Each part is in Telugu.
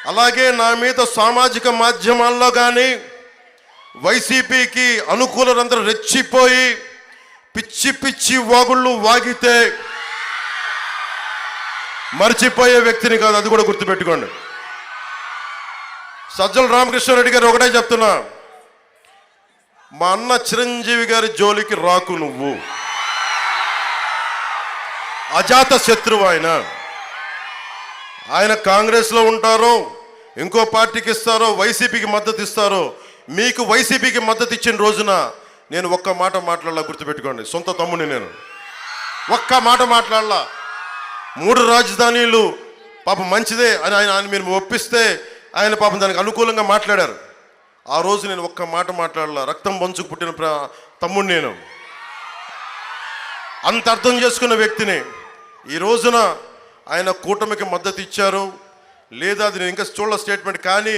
అలాగే నా మీద సామాజిక మాధ్యమాల్లో కానీ వైసీపీకి అనుకూలందరూ రెచ్చిపోయి పిచ్చి పిచ్చి వాగుళ్ళు వాగితే మర్చిపోయే వ్యక్తిని కాదు, అది కూడా గుర్తుపెట్టుకోండి. సజ్జల రామకృష్ణారెడ్డి గారు ఒకటే చెప్తున్నా, మా అన్న చిరంజీవి గారి జోలికి రాకు నువ్వు. అజాత శత్రువు ఆయన కాంగ్రెస్లో ఉంటారో ఇంకో పార్టీకి ఇస్తారో వైసీపీకి మద్దతు ఇస్తారో, మీకు వైసీపీకి మద్దతు ఇచ్చిన రోజున నేను ఒక్క మాట మాట్లాడాల, గుర్తుపెట్టుకోండి. సొంత తమ్ముని నేను ఒక్క మాట మాట్లాడాల. 3 రాజధానీలు పాపం మంచిదే అని ఆయన మీరు ఒప్పిస్తే ఆయన పాపం దానికి అనుకూలంగా మాట్లాడారు. ఆ రోజు నేను ఒక్క మాట మాట్లాడాల. రక్తం పంచుకు పుట్టిన తమ్ముడు నేను, అంత అర్థం చేసుకున్న వ్యక్తిని. ఈ రోజున ఆయన కూటమికి మద్దతు ఇచ్చారు లేదా అది నేను ఇంకా చూడాల స్టేట్మెంట్. కానీ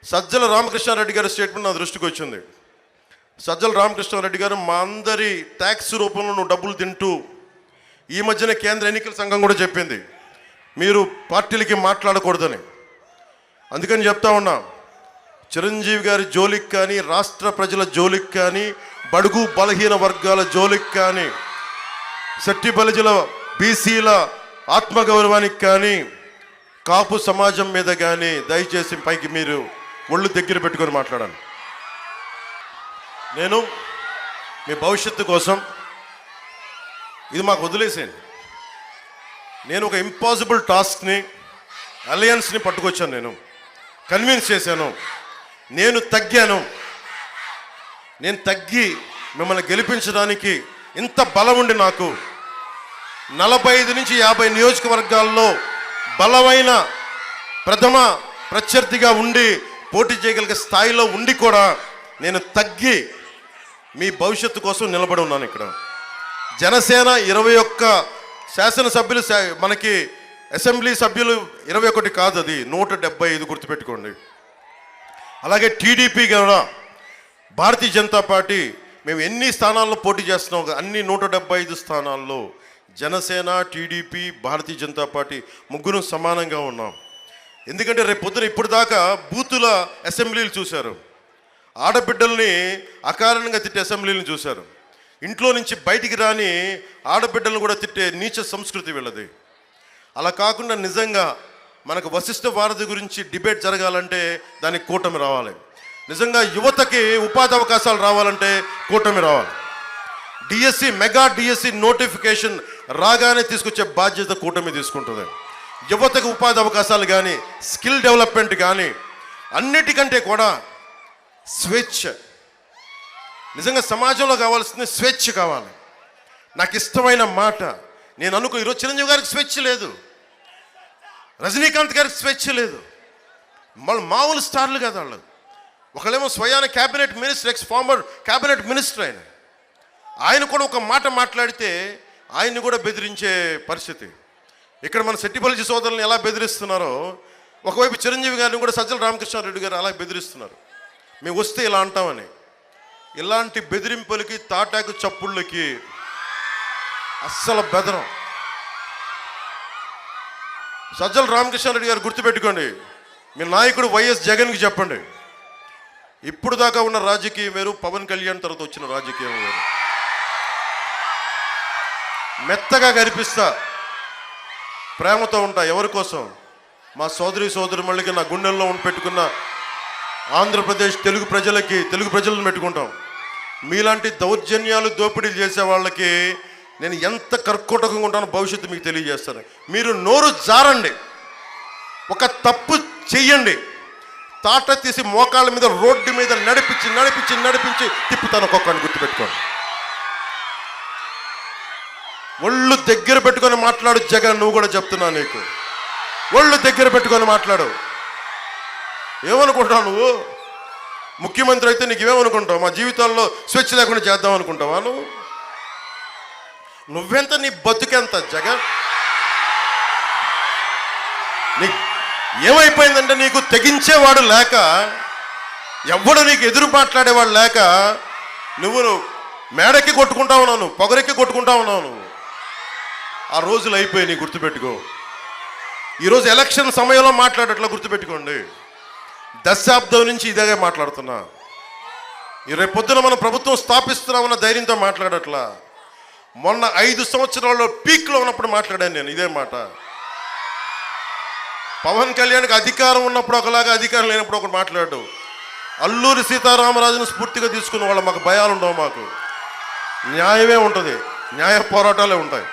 సజ్జల రామకృష్ణారెడ్డి గారి స్టేట్మెంట్ నా దృష్టికి వచ్చింది. సజ్జల రామకృష్ణారెడ్డి గారు, మా అందరి ట్యాక్స్ రూపంలో నువ్వు డబ్బులు తింటూ, ఈ మధ్యన కేంద్ర ఎన్నికల సంఘం కూడా చెప్పింది మీరు పార్టీలకి మాట్లాడకూడదని. అందుకని చెప్తా ఉన్నా, చిరంజీవి గారి జోలికి కానీ, రాష్ట్ర ప్రజల జోలికి కానీ, బడుగు బలహీన వర్గాల జోలికి కానీ, శెట్టి బలిజల బీసీల ఆత్మగౌరవానికి కానీ, కాపు సమాజం మీద కానీ దయచేసి పైకి మీరు ఒళ్ళు దగ్గర పెట్టుకొని మాట్లాడాను. నేను మీ భవిష్యత్తు కోసం ఇది మాకు వదిలేసేయండి. నేను ఒక ఇంపాసిబుల్ టాస్క్ని, అలయన్స్ని పట్టుకొచ్చాను. నేను కన్విన్స్ చేశాను. నేను తగ్గి మిమ్మల్ని గెలిపించడానికి ఇంత బలం ఉండి, నాకు 45 నుంచి 50 నియోజకవర్గాల్లో బలమైన ప్రథమ ప్రత్యర్థిగా ఉండి పోటీ చేయగలిగే స్థాయిలో ఉండి కూడా నేను తగ్గి మీ భవిష్యత్తు కోసం నిలబడి ఉన్నాను. ఇక్కడ జనసేన 21 శాసనసభ్యులు, మనకి అసెంబ్లీ సభ్యులు 21 కాదు, అది 175, గుర్తుపెట్టుకోండి. అలాగే టీడీపీ కూడా, భారతీయ జనతా పార్టీ, మేము ఎన్ని స్థానాల్లో పోటీ చేస్తున్నాం, అన్ని 175 స్థానాల్లో జనసేన, టీడీపీ, భారతీయ జనతా పార్టీ ముగ్గురు సమానంగా ఉన్నాం. ఎందుకంటే రేపు పొద్దున ఇప్పుడు దాకా బూతుల అసెంబ్లీలు చూశారు, ఆడబిడ్డల్ని అకారణంగా తిట్టే అసెంబ్లీలను చూశారు, ఇంట్లో నుంచి బయటికి రాని ఆడబిడ్డలను కూడా తిట్టే నీచ సంస్కృతి వీళ్ళది. అలా కాకుండా నిజంగా మనకు వశిష్ఠ వారధి గురించి డిబేట్ జరగాలంటే దానికి కూటమి రావాలి. నిజంగా యువతకి ఉపాధి అవకాశాలు రావాలంటే కూటమి రావాలి. డిఎస్సి, మెగా డిఎస్సి నోటిఫికేషన్ రాగానే తీసుకొచ్చే బాధ్యత కూటమి తీసుకుంటుంది. యువతకు ఉపాధి అవకాశాలు కానీ, స్కిల్ డెవలప్మెంట్ కానీ, అన్నిటికంటే కూడా స్వేచ్ఛ. నిజంగా సమాజంలో కావాల్సింది స్వేచ్ఛ కావాలి. నాకు ఇష్టమైన మాట నేను ఈరోజు చిరంజీవి గారికి స్వేచ్ఛ లేదు, రజనీకాంత్ గారికి స్వేచ్ఛ లేదు, వాళ్ళు మామూలు స్టార్లు కదా వాళ్ళు. ఒకళ్ళేమో స్వయాన cabinet minister, former cabinet minister ఆయన కూడా ఒక మాట మాట్లాడితే ఆయన్ని కూడా బెదిరించే పరిస్థితి. ఇక్కడ మన శెట్టిబలిజీ సోదరులను ఎలా బెదిరిస్తున్నారో, ఒకవైపు చిరంజీవి గారిని కూడా సజ్జల రామకృష్ణారెడ్డి గారు అలా బెదిరిస్తున్నారు. మేము వస్తే ఇలా అంటామని. ఇలాంటి బెదిరింపులకి, తాటాకు చప్పుళ్ళకి అస్సలు బెదరం. సజ్జల రామకృష్ణారెడ్డి గారు గుర్తుపెట్టుకోండి, మీ నాయకుడు వైఎస్ జగన్కి చెప్పండి, ఇప్పుడు దాకా ఉన్న రాజకీయం వేరు, పవన్ కళ్యాణ్ తర్వాత వచ్చిన రాజకీయం వేరు. మెత్తగా కనిపిస్తా, ప్రేమతో ఉంటా. ఎవరి కోసం? మా సోదరి మళ్ళీ నా గుండెల్లో పెట్టుకున్న ఆంధ్రప్రదేశ్ తెలుగు ప్రజలను పెట్టుకుంటాం. మీలాంటి దౌర్జన్యాలు, దోపిడీలు చేసే వాళ్ళకి నేను ఎంత కర్కోటకంగా ఉంటానో భవిష్యత్తు మీకు తెలియజేస్తాను. మీరు నోరు జారండి, ఒక తప్పు చెయ్యండి, తాట తీసి మోకాళ్ళ మీద రోడ్డు మీద నడిపించి తిప్పుతాను ఒక్కొక్కడిని, గుర్తుపెట్టుకోండి. ఒళ్ళు దగ్గర పెట్టుకొని మాట్లాడు జగన్, నువ్వు కూడా చెప్తున్నా నీకు, ఒళ్ళు దగ్గర పెట్టుకొని మాట్లాడు. ఏమనుకుంటావు నువ్వు? ముఖ్యమంత్రి అయితే నీకేమనుకుంటావు? మా జీవితాల్లో స్వేచ్ఛ లేకుండా చేద్దాం అనుకుంటావా నువ్వెంత, నీ బతుకెంత జగన్? నీ ఏమైపోయిందంటే నీకు తెగించేవాడు లేక, ఎవడు నీకు ఎదురు మాట్లాడేవాడు లేక, నువ్వు మేడకి కొట్టుకుంటా ఉన్నావు, నువ్వు పొగరెక్కి కొట్టుకుంటా ఉన్నావు. నువ్వు ఆ రోజులు అయిపోయి నీ గుర్తుపెట్టుకో. ఈరోజు ఎలక్షన్ సమయంలో మాట్లాడట్లా గుర్తుపెట్టుకోండి. దశాబ్దం నుంచి ఇదే మాట్లాడుతున్నా. ఈ రేపు పొద్దున మనం ప్రభుత్వం స్థాపిస్తున్నామన్న ధైర్యంతో మాట్లాడట్లా. మొన్న 5 సంవత్సరాల్లో పీక్లో ఉన్నప్పుడు మాట్లాడాను నేను ఇదే మాట. పవన్ కళ్యాణ్కి అధికారం ఉన్నప్పుడు ఒకలాగా, అధికారం లేనప్పుడు ఒకటి మాట్లాడు. అల్లూరి సీతారామరాజును స్ఫూర్తిగా తీసుకున్న వాళ్ళు మాకు భయాలు ఉండవు. మాకు న్యాయమే ఉంటుంది, న్యాయ పోరాటాలే ఉంటాయి.